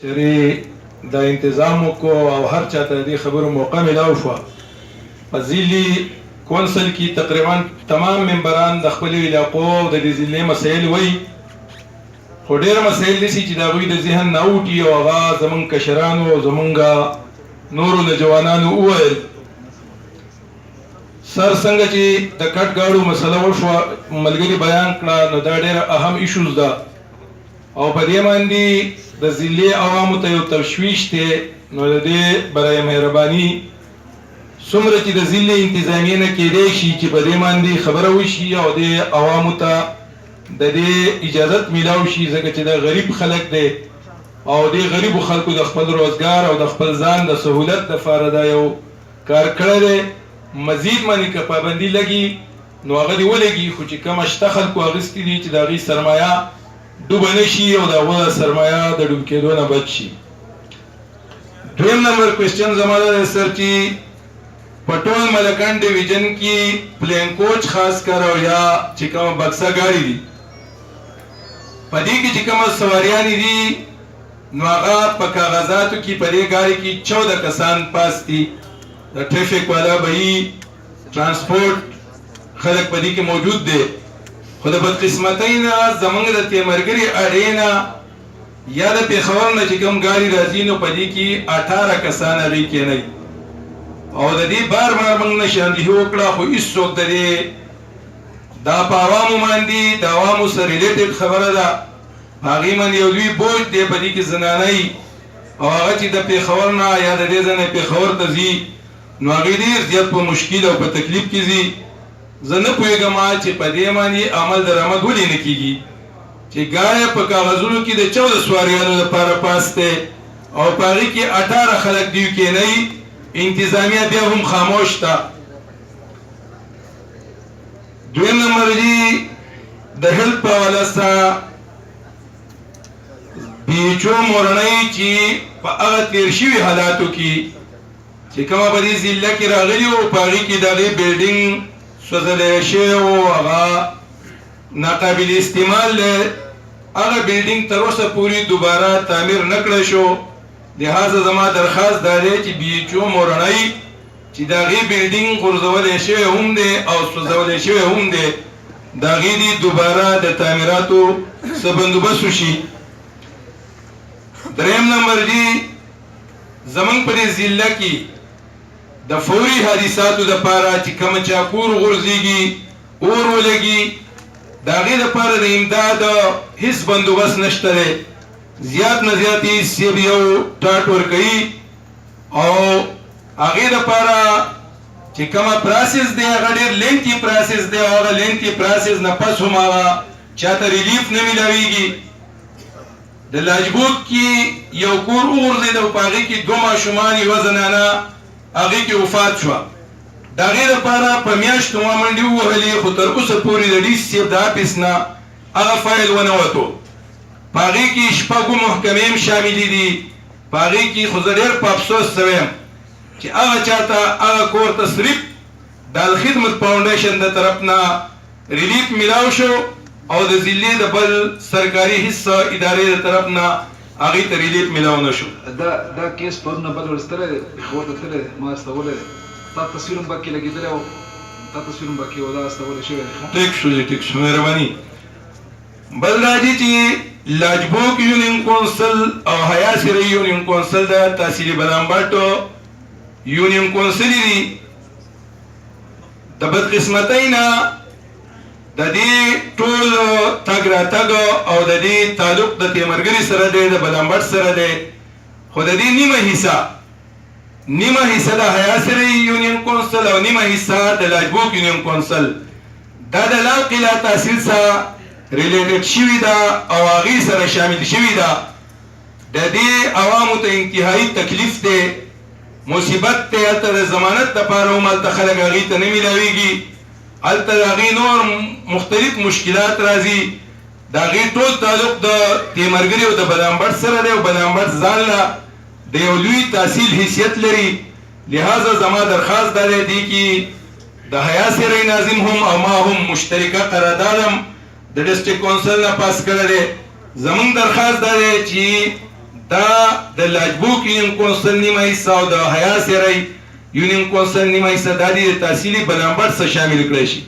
چې د انتظام کو او هر چاته د خبرو موقع ملاو شو. په ضلعي کونسل کې تقریبا تمام ممبران د خپل علاقو د دې ضلعي مسایل وایي، خو ډېر مسایل داسې چې د هغوی د ذهن نه اوټي او هغه زمونږ کشرانو او زمونږ نورو نوجوانانو وویل. سر څنګه چې د کټ ګاډو مسله وشوه ملګري بیان کړه، نو دا ډېره اهم ایشوز ده او په دې باندې د ضلعي عوامو ته یو تشویش دی. نو د دې برای مهرباني څومره چې د ضلعي انتظامیې نه کېدی شي چې په دې باندې خبره وشي او د عوامو ته د دې اجازت میلاو شي، ځکه چې د غریب خلک دی او د غریبو خلکو د خپل روزګار او د خپل ځان د سهولت دپاره دا یو کار کړی دی. مزید باندې که پابندي لګي نو هغه دې ولګي، خو چې کومه شته خلکو اخیستي دي چې د هغوی سرمایه ډوبه نه شي او د هغوی سرمایه د ډوب کېدو نه بچ شي. دویم نمبر کوېسچن زما دا دی سر چې په ټول ملکان ډیویژن کې پلین کوچ خاص کر او یا چې کومه بکسه ګاډي دي په دې کې چې کومه سواریانې دي نو هغه په کاغذاتو کې په دې ګاډي کې 14 کسان پاس دي. د ټریفک والا بهي ترانسپورټ خلک په دې کې موجود دي، خو د بدقسمتۍ نه زمونږ د تیمرګري اډې نه یا د پېښور نه چې کوم ګاډي راځي نو په دې کې 18 کسان هغې کېنئ او د دې بار بار موږ نشاندهي وکړه، خو هېڅوک د دې دا په عوامو باندې د عوامو سره ریلیټډ خبره ده، هغې باندې یو لوی بوج دی په دې کې زنانۍ او هغه چې د پېښور نه یا د دې ځای نه پېښور ته ځي نو هغې ډېر زیات په مشکل او په تکلیف کې ځي. زه نه پوهېږم چې په دې باندې عمل درآمد ولې نه کېږي چې ګاډی په کاغذونو کې د 14 سواریانو لپاره پاس دی او په هغې کې 18 خلک دوی کېنئ، انتظامیه بیا هم خاموش ده. دویم نمبر دی د هیلپ په حواله سره بیچو مورنۍ چې په هغه تېر شوي حالاتو کې چې کومه په دې ضلع کې راغلي وو په هغې کې د هغې بلډینګ سوځلی شوی و، هغه ناقابل استعمال دی. هغه بلډینګ تر اوسه پورې دوباره تعمیر نه کړی شو، لہذا زما درخواست دا دی چې بي ایچ او مورنۍ چې د هغې بلډینګ غورځولی شوی هم دی او سوځولی شوی هم دی د هغې دې دوباره د تعمیراتو څه بندوبست وشي. دریم نمبر دی زمونږ په دې ضلع کې د فوري حادثاتو دپاره چې کومه چا کور غورځېږي اور ولګي د هغې دپاره د امداد هېڅ بندوبست نشته دی. زیات نه زیات یې سیب یو ټاټ ورکوي او هغې دپاره چې کومه پراسس دی هغه ډېر لینتي پراسس دی او هغه لینتي پراسس نه پس هم هغه چاته ریلیف نه میلاویږي. د لاجبوک کې یو کور وغورځېد او په هغې کې 2 ماشومان یوه زنانه هغې کې وفات شوه. د هغې دپاره په میاشتو ما منډې ووهلې، خو تر اوسه پورې د ډي سي صاحب د آفس نه هغه فایل ونه وتو. په هغې کې 6 محکمې هم شاملې دي. په هغې کې خو زه ډېر په افسوس سوی یم چې هغه چاته هغه کور ته صرف د الخدمت فاونډیشن د طرف نه ریلیف میلاو شو او د ضلعې د بل سرکاري هېڅ ادارې د طرف نه هغې ته ریلیف میلاو نه شو. دا کیس پرونه بل ورستلی دی، پېښور ته تللی دی، ما استولی دی، تا تصویر هم پکې لګېدلی و، تا تصویر هم پکې و، دا استولی شوی دی. ټیک شو جی، ټیک شو، مهرباني. بل دا دی چې لاجبوک یونین کونسل او حیاسری یونین کونسل د تحصیل بلامبټ یونین کونسل دي. د بدقسمتۍ نه د دې ټول تګ راتګ او د دې تعلق د تیمرګري سره دی، د بلامبټ سره دی، خو د دې نیمه حصه د حیاسری یونین کونسل او نیمه حصه د لاجبوک یونین کونسل دا د لا قلعه تحصیل سره ریلیټډ شوي ده او هغې سره شامل شوي ده. د دې عوامو ته انتهایی تکلیف دی، مصیبت دی. هلته د ضمانت دپاره هم هلته خلک هغې ته نه میلاویږي، هلته د هغې نور مختلف مشکلات راځي. د هغې ټول تعلق د تیمرګري او د بلامبټ سره دی او بلامبټ ځان له د یو لوی تحصیل حیثیت لري. لہذا زما درخواست دا دی کې د حیاسری ناظم هم او ما هم مشترکه قراردادم د ډسټرکټ کونسل نه پاس کړی دی. زمونږ درخواست دا دی چې دا د لاجبوک یونین کونسل نیمه حصه او د حیا سیری یونین کونسل نیمه حصه دا دي د تحصیلي بنامبر څخه شامل کړی شي